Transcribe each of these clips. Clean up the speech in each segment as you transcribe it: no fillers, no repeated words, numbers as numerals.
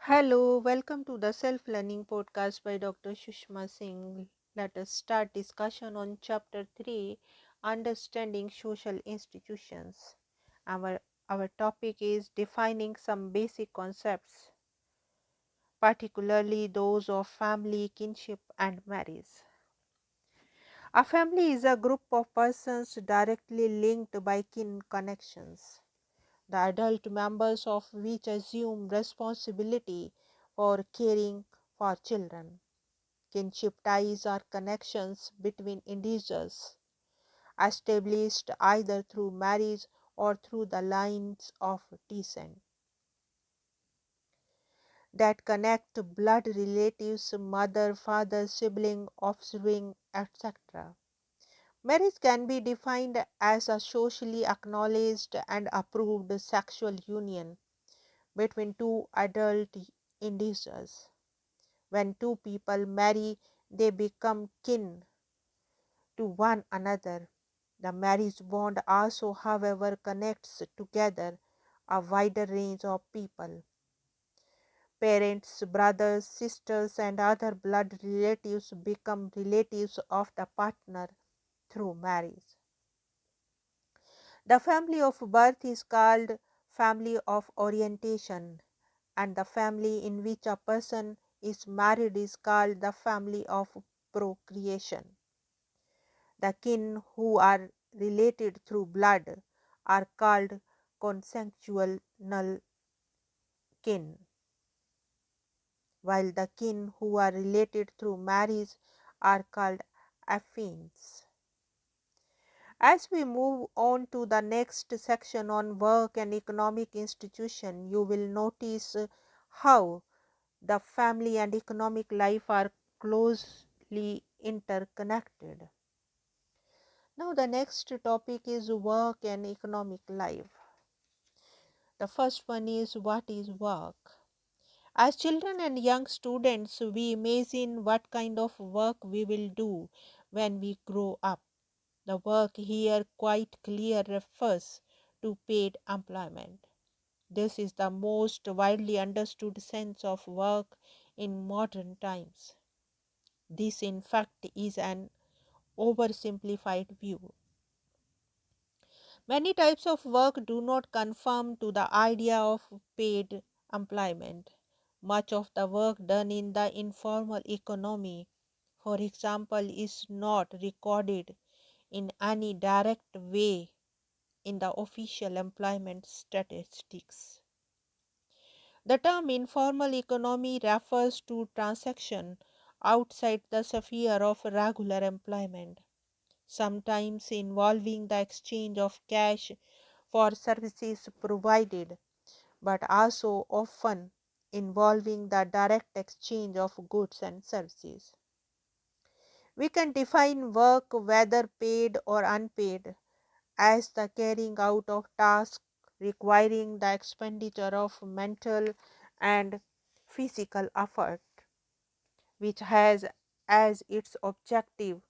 Hello, welcome to the self-learning podcast by Dr. Sushma Singh. Let us start discussion on chapter 3, understanding social institutions. Our topic is defining some basic concepts, particularly those of family, kinship and marriage. A family is a group of persons directly linked by kin connections, the adult members of which assume responsibility for caring for children. Kinship ties are connections between individuals, established either through marriage or through the lines of descent, that connect blood relatives, mother, father, sibling, offspring, etc. Marriage can be defined as a socially acknowledged and approved sexual union between two adult individuals. When two people marry, they become kin to one another. The marriage bond also, however, connects together a wider range of people. Parents, brothers, sisters, and other blood relatives become relatives of the partner through marriage. The family of birth is called family of orientation, and the family in which a person is married is called the family of procreation. The kin who are related through blood are called consensual kin, while the kin who are related through marriage are called affines. As we move on to the next section on work and economic institution, you will notice how the family and economic life are closely interconnected. Now, the next topic is work and economic life. The first one is, what is work? As children and young students, we imagine what kind of work we will do when we grow up. The work here quite clear refers to paid employment. This is the most widely understood sense of work in modern times. This, in fact, is an oversimplified view. Many types of work do not conform to the idea of paid employment. Much of the work done in the informal economy, for example, is not recorded in any direct way in the official employment statistics. The term informal economy refers to transactions outside the sphere of regular employment, sometimes involving the exchange of cash for services provided, but also often involving the direct exchange of goods and services. We can define work, whether paid or unpaid, as the carrying out of tasks requiring the expenditure of mental and physical effort, which has as its objective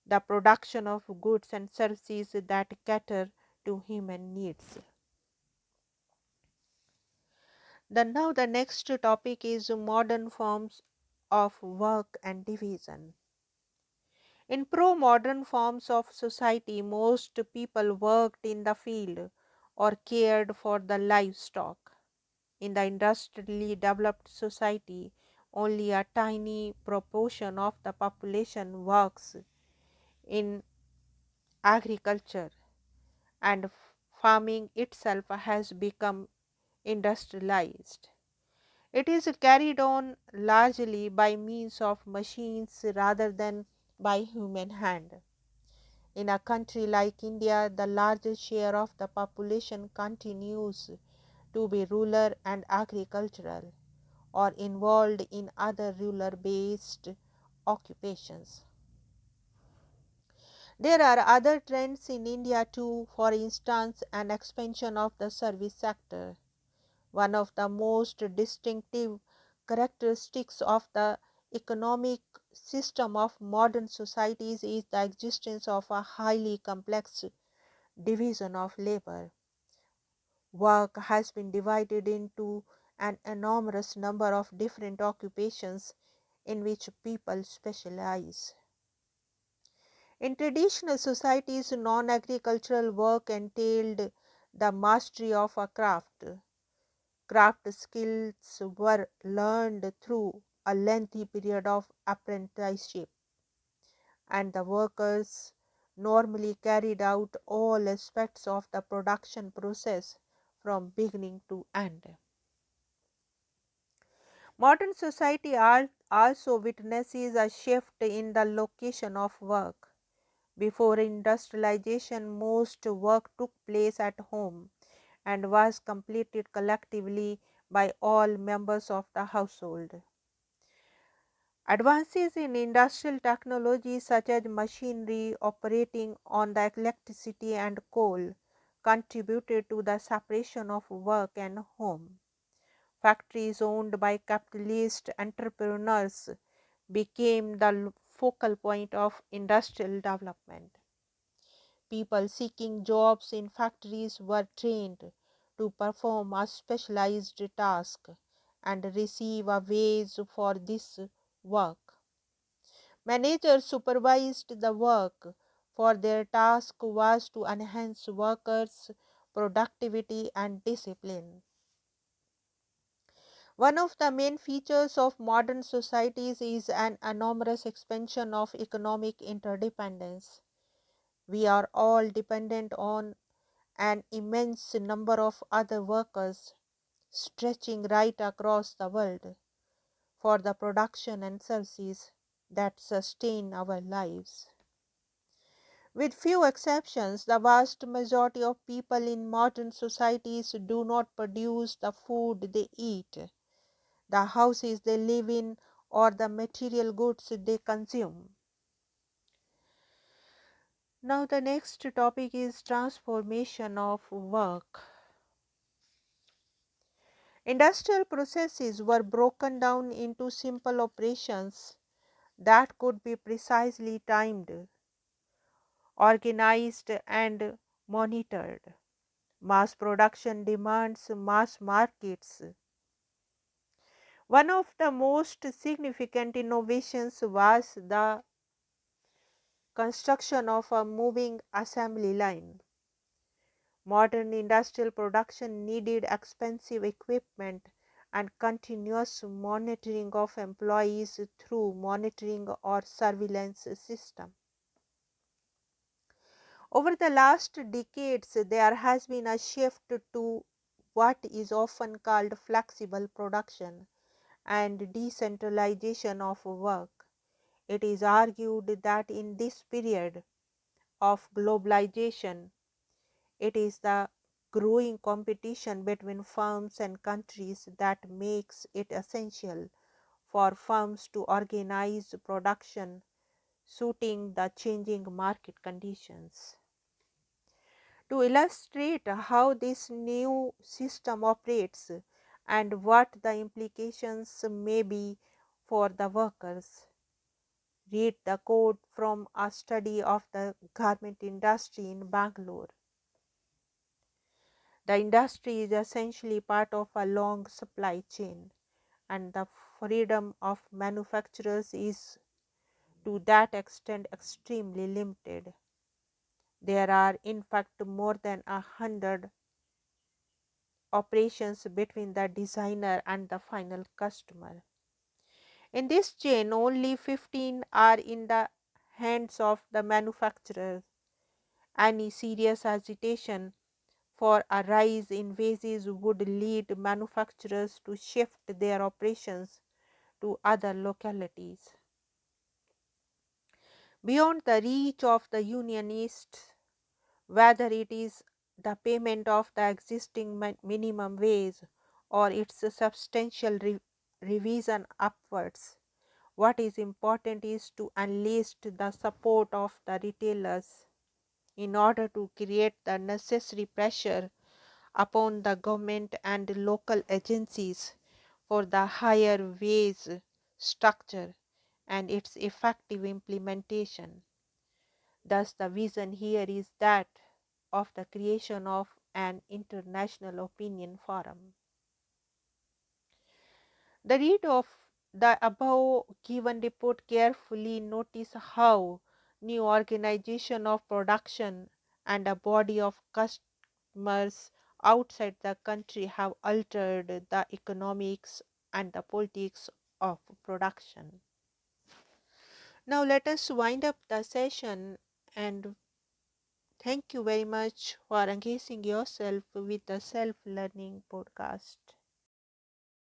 the production of goods and services that cater to human needs. Now the next topic is modern forms of work and division. In pro-modern forms of society, most people worked in the field or cared for the livestock. In the industrially developed society, only a tiny proportion of the population works in agriculture, and farming itself has become industrialized. It is carried on largely by means of machines rather than by human hand. In a country like India, the largest share of the population continues to be rural and agricultural, or involved in other rural based occupations. There are other trends in India too, for instance, an expansion of the service sector. One of the most distinctive characteristics of the economic system of modern societies is the existence of a highly complex division of labor. Work has been divided into an enormous number of different occupations in which people specialize. In traditional societies, non agricultural work entailed the mastery of a craft. Craft skills were learned through a lengthy period of apprenticeship, and the workers normally carried out all aspects of the production process from beginning to end. Modern society also witnesses a shift in the location of work. Before industrialization, most work took place at home and was completed collectively by all members of the household. Advances in industrial technology such as machinery operating on the electricity and coal contributed to the separation of work and home. Factories owned by capitalist entrepreneurs became the focal point of industrial development. People seeking jobs in factories were trained to perform a specialized task and receive a wage for this work. Managers supervised the work, for their task was to enhance workers' productivity and discipline. One of the main features of modern societies is an enormous expansion of economic interdependence. We are all dependent on an immense number of other workers stretching right across the world for the production and services that sustain our lives. With few exceptions, the vast majority of people in modern societies do not produce the food they eat, the houses they live in, or the material goods they consume. Now, the next topic is transformation of work. Industrial processes were broken down into simple operations that could be precisely timed, organized, and monitored. Mass production demands mass markets. One of the most significant innovations was the construction of a moving assembly line. Modern industrial production needed expensive equipment and continuous monitoring of employees through monitoring or surveillance system. Over the last decades, there has been a shift to what is often called flexible production and decentralization of work. It is argued that in this period of globalization, it is the growing competition between firms and countries that makes it essential for firms to organize production suiting the changing market conditions. To illustrate how this new system operates and what the implications may be for the workers, read the quote from a study of the garment industry in Bangalore. The industry is essentially part of a long supply chain, and the freedom of manufacturers is to that extent extremely limited. There are, in fact, more than 100 operations between the designer and the final customer. In this chain, only 15 are in the hands of the manufacturer. Any serious agitation for a rise in wages would lead manufacturers to shift their operations to other localities. Beyond the reach of the unionists, whether it is the payment of the existing minimum wage or its substantial revision upwards, what is important is to enlist the support of the retailers in order to create the necessary pressure upon the government and local agencies for the higher wage structure and its effective implementation. Thus, the vision here is that of the creation of an international opinion forum. The read of the above given report carefully, notice how new organization of production and a body of customers outside the country have altered the economics and the politics of production. Now let us wind up the session, and thank you very much for engaging yourself with the self learning podcast.